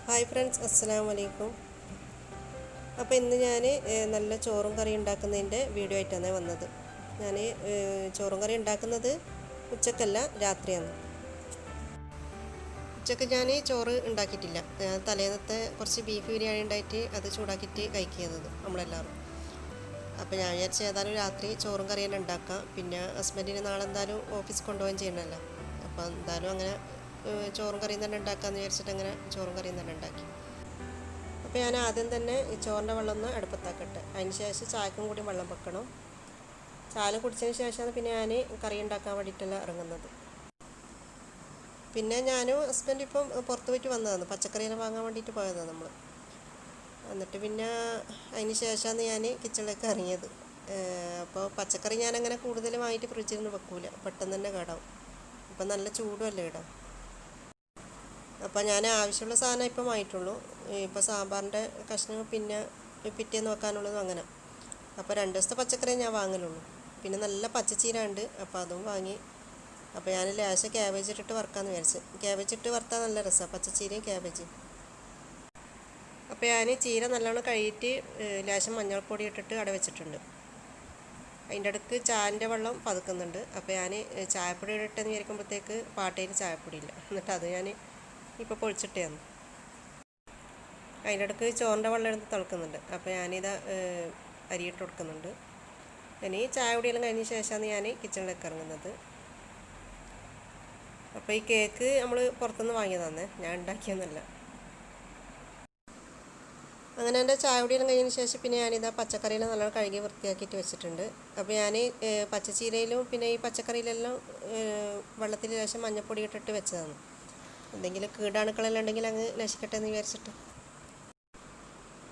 Hi friends, അസ്സലാമു അലൈക്കും. അപ്പോൾ ഇന്ന് ഞാൻ നല്ല ചോറും കറി ഉണ്ടാക്കുന്നതിൻ്റെ വീഡിയോ ആയിട്ടാണ് വന്നത്. ഞാൻ ചോറും കറി ഉണ്ടാക്കുന്നത് ഉച്ചക്കല്ല, രാത്രിയാണ്. ഉച്ചക്ക് ഞാൻ ചോറ് ഉണ്ടാക്കിയിട്ടില്ല. തലേന്നത്തെ കുറച്ച് ബീഫ് ബിരിയാണി ഉണ്ടായിട്ട് അത് ചൂടാക്കിയിട്ട് കഴിക്കുന്നത് നമ്മളെല്ലാവരും. അപ്പോൾ ഞാൻ വിചാരിച്ച ഏതായാലും രാത്രി ചോറും കറി തന്നെ ഉണ്ടാക്കാം. പിന്നെ ഹസ്ബൻഡിന് നാളെ എന്തായാലും ഓഫീസ് കൊണ്ടുപോകാൻ ചെയ്യണമല്ലോ. അപ്പോൾ എന്തായാലും അങ്ങനെ ചോറും കറിയും തന്നെ ഉണ്ടാക്കാമെന്ന് വിചാരിച്ചിട്ട് അങ്ങനെ ചോറും കറിയും തന്നെ ഉണ്ടാക്കി. അപ്പോൾ ഞാൻ ആദ്യം തന്നെ ഈ ചോറിൻ്റെ വെള്ളം ഒന്ന് അടുപ്പത്താക്കട്ടെ. അതിന് ശേഷം ചായക്കും കൂടി വെള്ളം വെക്കണം. ചായ കുടിച്ചതിന് ശേഷമാണ് പിന്നെ ഞാൻ കറി ഉണ്ടാക്കാൻ വേണ്ടിയിട്ടെല്ലാം ഇറങ്ങുന്നത്. പിന്നെ ഞാനും ഹസ്ബൻഡ് ഇപ്പം പുറത്ത് പോയിട്ട് വന്നതാണ്, പച്ചക്കറിയെല്ലാം വാങ്ങാൻ വേണ്ടിയിട്ട് പോയതാണ് നമ്മൾ. എന്നിട്ട് പിന്നെ അതിന് ശേഷമാണ് ഞാൻ കിച്ചണിലേക്ക് ഇറങ്ങിയത്. അപ്പോൾ പച്ചക്കറി ഞാനങ്ങനെ കൂടുതലുമായിട്ട് ഫ്രിഡ്ജിൽ നിന്ന് വെക്കൂല, പെട്ടെന്ന് തന്നെ കേടാവും. ഇപ്പം നല്ല ചൂടുമല്ലേ ഇടാം. അപ്പോൾ ഞാൻ ആവശ്യമുള്ള സാധനം ഇപ്പം വാങ്ങിയിട്ടുള്ളൂ. ഇപ്പോൾ സാമ്പാറിൻ്റെ കഷ്ണം പിന്നെ പിറ്റേന്ന് വെക്കാനുള്ളതും അങ്ങനെ. അപ്പോൾ 2 ദിവസത്തെ പച്ചക്കറിയെ ഞാൻ വാങ്ങലുള്ളൂ. പിന്നെ നല്ല പച്ചച്ചീര ഉണ്ട്, അപ്പോൾ അതും വാങ്ങി. അപ്പോൾ ഞാൻ ലേശം ക്യാബേജ് ഇട്ടിട്ട് വറുക്കാമെന്ന് വിചാരിച്ച്. ക്യാബേജ് ഇട്ട് വറുത്താൽ നല്ല രസമാണ്, പച്ചച്ചീരയും ക്യാബേജും. അപ്പോൾ ഞാൻ ചീര നല്ലോണം കഴുകിയിട്ട് ലേശം മഞ്ഞൾപ്പൊടി ഇട്ടിട്ട് അട വെച്ചിട്ടുണ്ട്. അതിൻ്റെ അടുക്ക് ചായൻ്റെ വെള്ളം പതുക്കുന്നുണ്ട്. അപ്പോൾ ഞാൻ ചായപ്പൊടി ഇട്ടെന്ന് വിചാരിക്കുമ്പോഴത്തേക്ക് പാട്ടയിൽ ചായപ്പൊടി ഇല്ല. എന്നിട്ട് അത് ഞാൻ ഇപ്പോൾ പൊളിച്ചിട്ടേന്ന്. അതിൻ്റെ ഇടയ്ക്ക് ചോറിൻ്റെ വെള്ളം എടുത്ത് തിളക്കുന്നുണ്ട്. അപ്പോൾ ഞാനിത് അരിയിട്ട് കൊടുക്കുന്നുണ്ട്. ഇനി ചായ കുടിയെല്ലാം കഴിഞ്ഞ ശേഷമാണ് ഞാൻ കിച്ചണിലേക്ക് ഇറങ്ങുന്നത്. അപ്പോൾ ഈ കേക്ക് നമ്മൾ പുറത്തുനിന്ന് വാങ്ങിയതാണ്, ഞാൻ ഉണ്ടാക്കിയൊന്നുമല്ല. അങ്ങനെ എൻ്റെ ചായ കുടിയെല്ലാം കഴിഞ്ഞതിന് ശേഷം പിന്നെ ഞാനിതാ പച്ചക്കറിയെല്ലാം നല്ലോണം കഴുകി വൃത്തിയാക്കിയിട്ട് വെച്ചിട്ടുണ്ട്. അപ്പോൾ ഞാൻ പച്ചച്ചീരയിലും പിന്നെ ഈ പച്ചക്കറിയിലെല്ലാം വെള്ളത്തിൽ ലേശം മഞ്ഞൾപ്പൊടി ഇട്ടിട്ട് വെച്ചതാണ്. എന്തെങ്കിലും കീടാണുക്കളെല്ലാം ഉണ്ടെങ്കിൽ അങ്ങ് നശിക്കട്ടെ എന്ന് വിചാരിച്ചിട്ട്.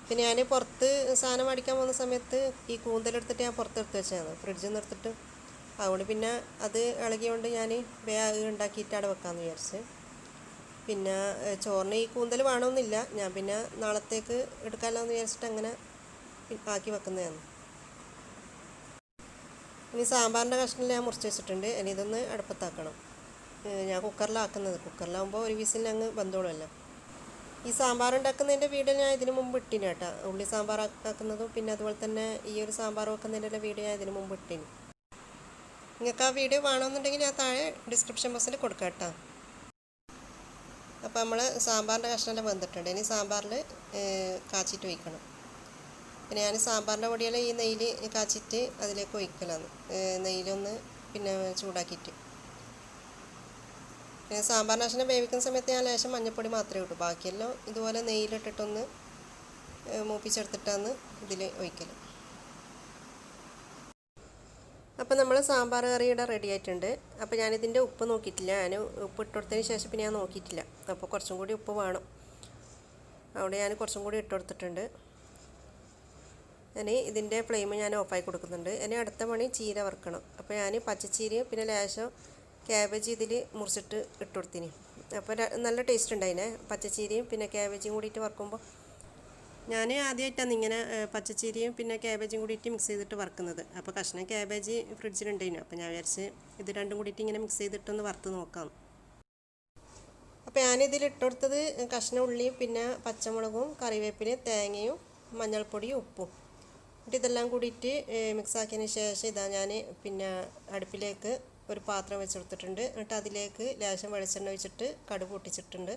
പിന്നെ ഞാൻ പുറത്ത് സാധനം മേടിക്കാൻ പോകുന്ന സമയത്ത് ഈ കൂന്തലെടുത്തിട്ട് ഞാൻ പുറത്തെടുത്ത് വെച്ചതാണ്, ഫ്രിഡ്ജിൽ നിന്ന് എടുത്തിട്ട്. അതുകൊണ്ട് പിന്നെ അത് ഇളകിയോണ്ട് ഞാൻ ഉണ്ടാക്കിയിട്ട് അവിടെ വെക്കാമെന്ന് വിചാരിച്ച്. പിന്നെ ചോറിന് ഈ കൂന്തൽ വേണമെന്നില്ല, ഞാൻ പിന്നെ നാളത്തേക്ക് എടുക്കാമല്ലോ എന്ന് വിചാരിച്ചിട്ട് അങ്ങനെ ആക്കി വെക്കുന്നതാണ്. ഇനി സാമ്പാറിൻ്റെ കഷ്ണം ഞാൻ മുറിച്ച് വെച്ചിട്ടുണ്ട്. ഇനി ഇതൊന്ന് അടുപ്പത്താക്കണം. ഞാൻ കുക്കറിലാക്കുന്നത്, കുക്കറിലാകുമ്പോൾ ഒരു വിസിൽ അങ്ങ് വെന്തോളുമല്ലോ. ഈ സാമ്പാർ ഉണ്ടാക്കുന്നതിൻ്റെ വീഡിയോ ഞാൻ ഇതിന് മുമ്പ് ഇട്ടിന് കേട്ടോ. ഉള്ളി സാമ്പാർ ആക്കുന്നതും പിന്നെ അതുപോലെ തന്നെ ഈ ഒരു സാമ്പാർ വെക്കുന്നതിൻ്റെ വീഡിയോ ഞാൻ ഇതിന് മുമ്പ് ഇട്ടിന്. നിങ്ങൾക്ക് ആ വീഡിയോ വേണമെന്നുണ്ടെങ്കിൽ ഞാൻ താഴെ ഡിസ്ക്രിപ്ഷൻ ബോക്സിൽ കൊടുക്കാം കേട്ടോ. അപ്പോൾ നമ്മൾ സാമ്പാറിൻ്റെ കഷ്ണമെല്ലാം വെന്തിട്ടുണ്ട്. ഇനി സാമ്പാറിൽ കാച്ചിട്ട് ഒഴിക്കണം. പിന്നെ ഞാൻ സാമ്പാറിൻ്റെ പൊടിയെല്ലാം ഈ നെയ്യിൽ കാച്ചിട്ട് അതിലേക്ക് ഒഴിക്കലാണ്, നെയ്യിലൊന്ന് പിന്നെ ചൂടാക്കിയിട്ട്. പിന്നെ സാമ്പാറിൻ്റെ കഷ്ണം വേവിക്കുന്ന സമയത്ത് ഞാൻ ലേശം മഞ്ഞൾപ്പൊടി മാത്രമേ ഇട്ടു, ബാക്കിയെല്ലാം ഇതുപോലെ നെയ്യിലിട്ടിട്ടൊന്ന് മൂപ്പിച്ചെടുത്തിട്ടാണ് ഇതിൽ ഒഴിക്കൽ. അപ്പോൾ നമ്മൾ സാമ്പാർ കറിയുടെ റെഡി ആയിട്ടുണ്ട്. അപ്പോൾ ഞാനിതിൻ്റെ ഉപ്പ് നോക്കിയിട്ടില്ല, ഞാൻ ഉപ്പ് ഇട്ട് കൊടുത്തതിന് ശേഷം പിന്നെ ഞാൻ നോക്കിയിട്ടില്ല. അപ്പോൾ കുറച്ചും കൂടി ഉപ്പ് വേണം, അവിടെ ഞാൻ കുറച്ചും കൂടി ഇട്ട് കൊടുത്തിട്ടുണ്ട്. ഇനി ഇതിൻ്റെ ഫ്ലെയിം ഞാൻ ഓഫാക്കി കൊടുക്കുന്നുണ്ട്. ഇനി അടുത്ത പണി ചീര വറുക്കണം. അപ്പോൾ ഞാൻ പച്ചച്ചീരയും പിന്നെ ലേശം ക്യാബേജ് ഇതിൽ മുറിച്ചിട്ട് ഇട്ട് കൊടുത്തിന്. അപ്പോൾ നല്ല ടേസ്റ്റ് ഉണ്ടായിനെ, പച്ചച്ചീരയും പിന്നെ ക്യാബേജും കൂടിയിട്ട് വറുക്കുമ്പോൾ. ഞാൻ ആദ്യമായിട്ടാണ് ഇങ്ങനെ പച്ചച്ചീരയും പിന്നെ ക്യാബേജും കൂടിയിട്ട് മിക്സ് ചെയ്തിട്ട് വറുക്കുന്നത്. അപ്പോൾ കഷ്ണം ക്യാബേജ് ഫ്രിഡ്ജിലുണ്ടായിരുന്നു, അപ്പോൾ ഞാൻ വിചാരിച്ച് ഇത് രണ്ടും കൂടിയിട്ട് ഇങ്ങനെ മിക്സ് ചെയ്തിട്ടൊന്ന് വറുത്ത് നോക്കാം. അപ്പോൾ ഞാനിതിൽ ഇട്ട് കൊടുത്തത് കഷ്ണം ഉള്ളിയും പിന്നെ പച്ചമുളകും കറിവേപ്പിലയും തേങ്ങയും മഞ്ഞൾപ്പൊടിയും ഉപ്പും. എന്നിട്ട് ഇതെല്ലാം കൂടിയിട്ട് മിക്സാക്കിയതിന് ശേഷം ഇതാ ഞാൻ പിന്നെ അടുപ്പിലേക്ക് ഒരു പാത്രം വെച്ചെടുത്തിട്ടുണ്ട്. എന്നിട്ട് അതിലേക്ക് ലേശം വെളിച്ചെണ്ണ ഒഴിച്ചിട്ട് കടുക് പൊട്ടിച്ചിട്ടുണ്ട്.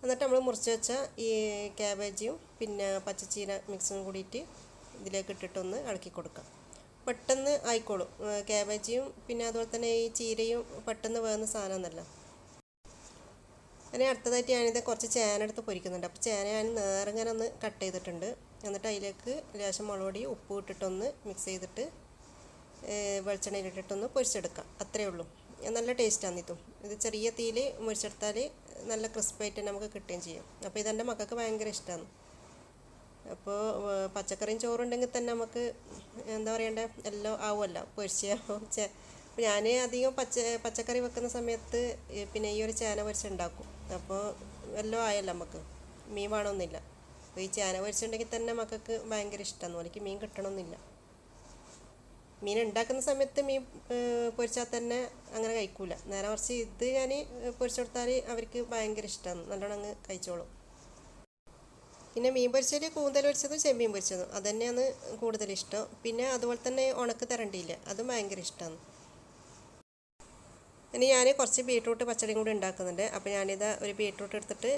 എന്നിട്ട് നമ്മൾ മുറിച്ച് വെച്ച ഈ ക്യാബേജും പിന്നെ പച്ചച്ചീര മിക്സും കൂടിയിട്ട് ഇതിലേക്ക് ഇട്ടിട്ടൊന്ന് ഇളക്കി കൊടുക്കാം. പെട്ടെന്ന് ആയിക്കോളും. ക്യാബേജും പിന്നെ അതുപോലെ തന്നെ ഈ ചീരയും പെട്ടെന്ന് വേകുന്ന സാധനമൊന്നുമല്ല. അങ്ങനെ അടുത്തതായിട്ട് ഞാനിത് കുറച്ച് ചേന എടുത്ത് പൊരിക്കുന്നുണ്ട്. അപ്പോൾ ചേന ഞാൻ നേരങ്ങനെ ഒന്ന് കട്ട് ചെയ്തിട്ടുണ്ട്. എന്നിട്ട് അതിലേക്ക് ലേശം മുളക് പൊടി ഉപ്പ് ഇട്ടിട്ടൊന്ന് മിക്സ് ചെയ്തിട്ട് വെളിച്ചെണ്ണയിലിട്ടിട്ടൊന്ന് പൊരിച്ചെടുക്കാം, അത്രയേ ഉള്ളൂ. നല്ല ടേസ്റ്റാണ് ഇതും. ഇത് ചെറിയ തീയിൽ മുരിച്ചെടുത്താൽ നല്ല ക്രിസ്പായിട്ട് നമുക്ക് കിട്ടുകയും ചെയ്യും. അപ്പോൾ ഇതെൻ്റെ മക്കൾക്ക് ഭയങ്കര ഇഷ്ടമാണ്. അപ്പോൾ പച്ചക്കറിയും ചോറുണ്ടെങ്കിൽ തന്നെ നമുക്ക് എന്താ പറയണ്ടേ, എല്ലാം ആവുമല്ലോ, പൊരിച്ച. ഞാൻ അധികം പച്ചക്കറി വെക്കുന്ന സമയത്ത് പിന്നെ ഈ ഒരു ചേന പൊരിച്ചുണ്ടാക്കും. അപ്പോൾ എല്ലാം ആയല്ലോ നമുക്ക്, മീൻ വേണമെന്നില്ല. അപ്പോൾ ഈ ചേന പൊരിച്ചുണ്ടെങ്കിൽ തന്നെ മക്കൾക്ക് ഭയങ്കര ഇഷ്ടമാണ്, എനിക്ക് മീൻ കിട്ടണമെന്നില്ല. മീൻ ഉണ്ടാക്കുന്ന സമയത്ത് മീൻ പൊരിച്ചാൽ തന്നെ അങ്ങനെ കഴിക്കൂല. നേരെ മറിച്ച് ഇത് ഞാൻ പൊരിച്ചു കൊടുത്താൽ അവർക്ക് ഭയങ്കര ഇഷ്ടമാണ്, നല്ലോണം അങ്ങ് കഴിച്ചോളും. പിന്നെ മീൻ പൊരിച്ചതിൽ കൂന്തൽ പൊരിച്ചതും ചെമ്മീൻ പൊരിച്ചതും അത് തന്നെയാണ് കൂടുതൽ ഇഷ്ടം. പിന്നെ അതുപോലെ തന്നെ ഉണക്ക് തരണ്ടിയില്ല, അതും ഭയങ്കര ഇഷ്ടമാണ്. ഇനി ഞാൻ കുറച്ച് ബീട്രൂട്ട് പച്ചടിയും കൂടി ഉണ്ടാക്കുന്നുണ്ട്. അപ്പോൾ ഞാനിത് ഒരു ബീട്രൂട്ട് എടുത്തിട്ട്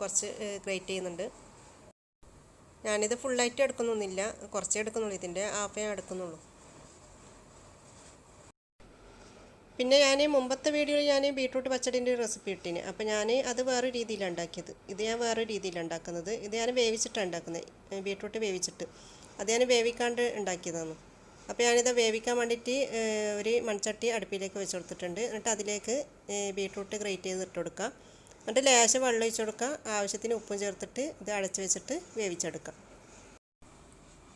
കുറച്ച് ഗ്രേറ്റ് ചെയ്യുന്നുണ്ട്. ഞാനിത് ഫുള്ളായിട്ട് എടുക്കുന്നൊന്നുമില്ല, കുറച്ചേ എടുക്കുന്നുള്ളൂ, ഇതിൻ്റെ ഹാഫേ എടുക്കുന്നുള്ളൂ. പിന്നെ ഞാൻ മുമ്പത്തെ വീഡിയോയിൽ ഞാൻ ബീട്രൂട്ട് പച്ചടിൻ്റെ റെസിപ്പി ഇട്ടിന്. അപ്പോൾ ഞാൻ അത് വേറെ രീതിയിലാണ് ഉണ്ടാക്കിയത്. ഇത് ഞാൻ വേറെ രീതിയിലാണ് ഉണ്ടാക്കുന്നത്. ഇത് ഞാൻ വേവിച്ചിട്ടാണ് ഉണ്ടാക്കുന്നത്, ബീട്രൂട്ട് വേവിച്ചിട്ട്. അത് ഞാൻ വേവിക്കാണ്ട് ഉണ്ടാക്കിയതാണ്. അപ്പോൾ ഞാനിത് വേവിക്കാൻ വേണ്ടിയിട്ട് ഒരു മൺചട്ടി അടുപ്പിലേക്ക് വെച്ച് കൊടുത്തിട്ടുണ്ട്. എന്നിട്ട് അതിലേക്ക് ബീട്രൂട്ട് ഗ്രേറ്റ് ചെയ്ത് ഇട്ട് കൊടുക്കുക. എന്നിട്ട് ലേശം വെള്ളം ഒഴിച്ച് കൊടുക്കുക. ആവശ്യത്തിന് ഉപ്പും ചേർത്തിട്ട് ഇത് അടച്ച് വെച്ചിട്ട് വേവിച്ചെടുക്കാം.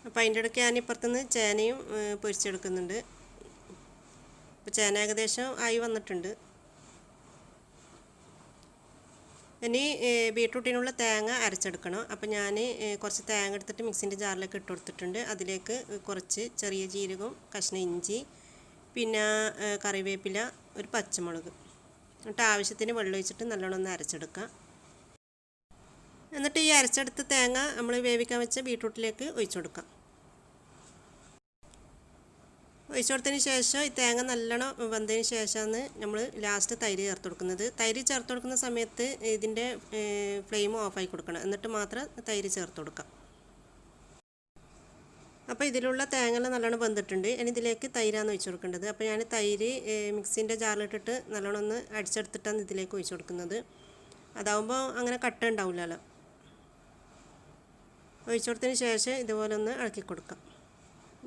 അപ്പോൾ അതിൻ്റെ ഇടയ്ക്ക് ഞാൻ ഇപ്പുറത്തുനിന്ന് ചേനയും പൊരിച്ചെടുക്കുന്നുണ്ട്. അപ്പോൾ ചേന ഏകദേശം ആയി വന്നിട്ടുണ്ട്. ഇനി ബീട്രൂട്ടിനുള്ള തേങ്ങ അരച്ചെടുക്കണം. അപ്പോൾ ഞാൻ കുറച്ച് തേങ്ങ എടുത്തിട്ട് മിക്സിൻ്റെ ജാറിലേക്ക് ഇട്ട് കൊടുത്തിട്ടുണ്ട്. അതിലേക്ക് കുറച്ച് ചെറിയ ജീരകവും കഷ്ണം ഇഞ്ചി, പിന്നെ കറിവേപ്പില, ഒരു പച്ചമുളക്, എന്നിട്ട് ആവശ്യത്തിന് വെള്ളം ഒഴിച്ചിട്ട് നല്ലോണം ഒന്ന് അരച്ചെടുക്കാം. എന്നിട്ട് ഈ അരച്ചെടുത്ത തേങ്ങ നമ്മൾ വേവിക്കാൻ വെച്ച ബീട്രൂട്ടിലേക്ക് ഒഴിച്ചു കൊടുക്കാം. ഒഴിച്ചു കൊടുത്തതിന് ശേഷം ഈ തേങ്ങ നല്ലോണം വെന്തതിന് ശേഷമാണ് നമ്മൾ ലാസ്റ്റ് തൈര് ചേർത്ത് കൊടുക്കുന്നത്. തൈര് ചേർത്ത് കൊടുക്കുന്ന സമയത്ത് ഇതിൻ്റെ ഫ്ലെയിം ഓഫാക്കി കൊടുക്കണം, എന്നിട്ട് മാത്രം തൈര് ചേർത്ത് കൊടുക്കാം. അപ്പോൾ ഇതിലുള്ള തേങ്ങ നല്ലോണം വെന്തിട്ടുണ്ട്. ഇനി ഇതിലേക്ക് തൈരാണ് ഒഴിച്ചു കൊടുക്കേണ്ടത്. അപ്പോൾ ഞാൻ തൈര് മിക്സിൻ്റെ ജാറിലിട്ടിട്ട് നല്ലോണം ഒന്ന് അടിച്ചെടുത്തിട്ടാണ് ഇതിലേക്ക് ഒഴിച്ചു കൊടുക്കുന്നത്. അതാവുമ്പോൾ അങ്ങനെ കട്ട ഉണ്ടാവില്ലല്ലോ. ഒഴിച്ചു കൊടുത്തതിന് ശേഷം ഇതുപോലെ ഒന്ന് ഇളക്കി കൊടുക്കാം.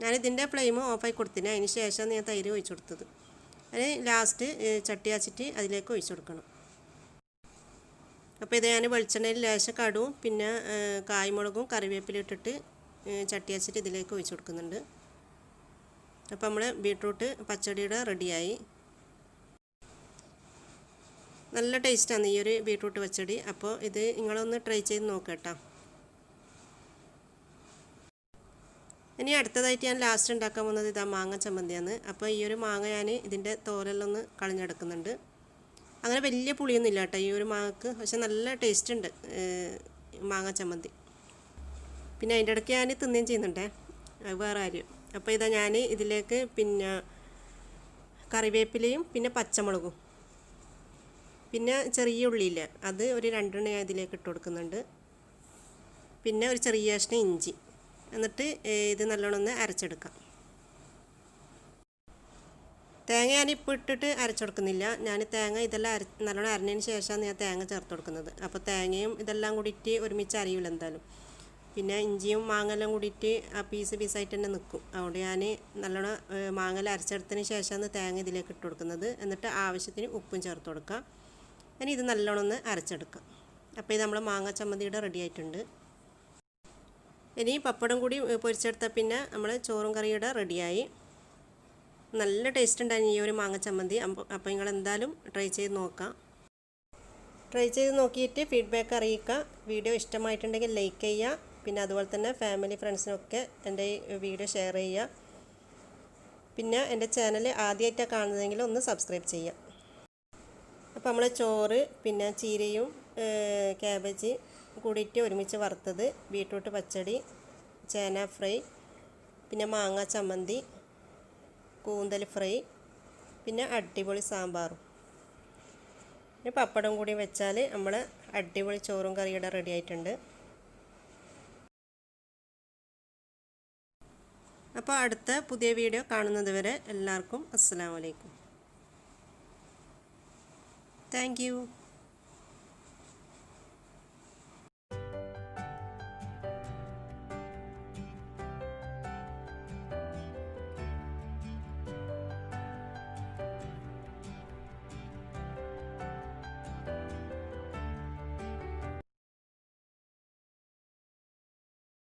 ഞാനിതിൻ്റെ ഫ്ലെയിം ഓഫായി കൊടുത്തിന്, അതിന് ശേഷമാണ് ഞാൻ തൈര് ഒഴിച്ചു കൊടുത്തത്. അതിന് ലാസ്റ്റ് ചട്ടി വച്ചിട്ട് അതിലേക്ക് ഒഴിച്ചു കൊടുക്കണം. അപ്പോൾ ഇത് ഞാൻ വെളിച്ചെണ്ണയിൽ ലേശം കടുവും പിന്നെ കായ്മുളകും കറിവേപ്പില ഇട്ടിട്ട് ചട്ടി വച്ചിട്ട് ഇതിലേക്ക് ഒഴിച്ചു കൊടുക്കുന്നുണ്ട്. അപ്പോൾ നമ്മൾ ബീട്രൂട്ട് പച്ചടിയുടെ റെഡിയായി. നല്ല ടേസ്റ്റാണ് ഈ ഒരു ബീട്രൂട്ട് പച്ചടി. അപ്പോൾ ഇത് നിങ്ങളൊന്ന് ട്രൈ ചെയ്ത് നോക്കാം കേട്ടോ. ഇനി അടുത്തതായിട്ട് ഞാൻ ലാസ്റ്റ് ഉണ്ടാക്കാൻ പോകുന്നത് ഇതാ മാങ്ങ ചമ്മന്തിയാണ്. അപ്പോൾ ഈ ഒരു മാങ്ങ ഞാൻ ഇതിൻ്റെ തോലെല്ലാം കളഞ്ഞെടുക്കുന്നുണ്ട്. അങ്ങനെ വലിയ പുളിയൊന്നും ഇല്ല കേട്ടോ ഈ ഒരു മാങ്ങക്ക്, പക്ഷെ നല്ല ടേസ്റ്റ് ഉണ്ട് മാങ്ങ ചമ്മന്തി. പിന്നെ അതിൻ്റെ ഇടയ്ക്ക് ഞാൻ തിന്നുകയും ചെയ്യുന്നുണ്ടേ, വേറെ കാര്യം. അപ്പോൾ ഇതാ ഞാൻ ഇതിലേക്ക് പിന്നെ കറിവേപ്പിലയും പിന്നെ പച്ചമുളകും പിന്നെ ചെറിയ ഉള്ളിയില്ല അത് ഒരു 2 ഞാൻ ഇതിലേക്ക് ഇട്ട് കൊടുക്കുന്നുണ്ട്. പിന്നെ ഒരു ചെറിയ കഷ്ണം ഇഞ്ചി, എന്നിട്ട് ഇത് നല്ലോണം ഒന്ന് അരച്ചെടുക്കാം. തേങ്ങ ഞാനിപ്പോൾ ഇട്ടിട്ട് അരച്ചെടുക്കുന്നില്ല. ഞാൻ തേങ്ങ ഇതെല്ലാം നല്ലോണം അരഞ്ഞതിന് ശേഷമാണ് ഞാൻ തേങ്ങ ചേർത്ത് കൊടുക്കുന്നത്. അപ്പോൾ തേങ്ങയും ഇതെല്ലാം കൂടിയിട്ട് ഒരുമിച്ച് അരിയില്ല എന്തായാലും. പിന്നെ ഇഞ്ചിയും മാങ്ങെല്ലാം കൂടിയിട്ട് ആ പീസായിട്ട് തന്നെ നിൽക്കും. അതുകൊണ്ട് ഞാൻ നല്ലോണം മാങ്ങെല്ലാം അരച്ചെടുത്തതിന് ശേഷമാണ് തേങ്ങ ഇതിലേക്ക് ഇട്ട് കൊടുക്കുന്നത്. എന്നിട്ട് ആവശ്യത്തിന് ഉപ്പും ചേർത്ത് കൊടുക്കാം. ഇനി ഇത് നല്ലോണം ഒന്ന് അരച്ചെടുക്കാം. അപ്പോൾ ഇത് നമ്മൾ മാങ്ങ ചമ്മന്തിയുടെ റെഡി ആയിട്ടുണ്ട്. ഇനി പപ്പടം കൂടി പൊരിച്ചെടുത്താൽ പിന്നെ നമ്മൾ ചോറും കറിയുടെ റെഡിയായി. നല്ല ടേസ്റ്റ് ഉണ്ടായിരുന്നു ഈ ഒരു മാങ്ങ ചമ്മന്തി. അപ്പോൾ നിങ്ങൾ എന്തായാലും ട്രൈ ചെയ്ത് നോക്കാം. ട്രൈ ചെയ്ത് നോക്കിയിട്ട് ഫീഡ്ബാക്ക് അറിയിക്കുക. വീഡിയോ ഇഷ്ടമായിട്ടുണ്ടെങ്കിൽ ലൈക്ക് ചെയ്യുക. പിന്നെ അതുപോലെ തന്നെ ഫാമിലി ഫ്രണ്ട്സിനൊക്കെ എൻ്റെ ഈ വീഡിയോ ഷെയർ ചെയ്യുക. പിന്നെ എൻ്റെ ചാനൽ ആദ്യമായിട്ടാണ് കാണുന്നതെങ്കിൽ ഒന്ന് സബ്സ്ക്രൈബ് ചെയ്യുക. അപ്പോൾ നമ്മൾ ചോറ് പിന്നെ ചീരയും ക്യാബേജ് കൂടിയിട്ട് ഒരുമിച്ച് വറുത്തത്, ബീട്രൂട്ട് പച്ചടി, ചേന ഫ്രൈ, പിന്നെ മാങ്ങ ചമ്മന്തി, കൂന്തൽ ഫ്രൈ, പിന്നെ അടിപൊളി സാമ്പാറും, പിന്നെ പപ്പടം കൂടി വെച്ചാൽ നമ്മൾ അടിപൊളി ചോറും കറിയുടെ റെഡി ആയിട്ടുണ്ട്. അപ്പോൾ അടുത്ത പുതിയ വീഡിയോ കാണുന്നത് വരെ എല്ലാവർക്കും അസ്സലാമു അലൈക്കും. Thank you.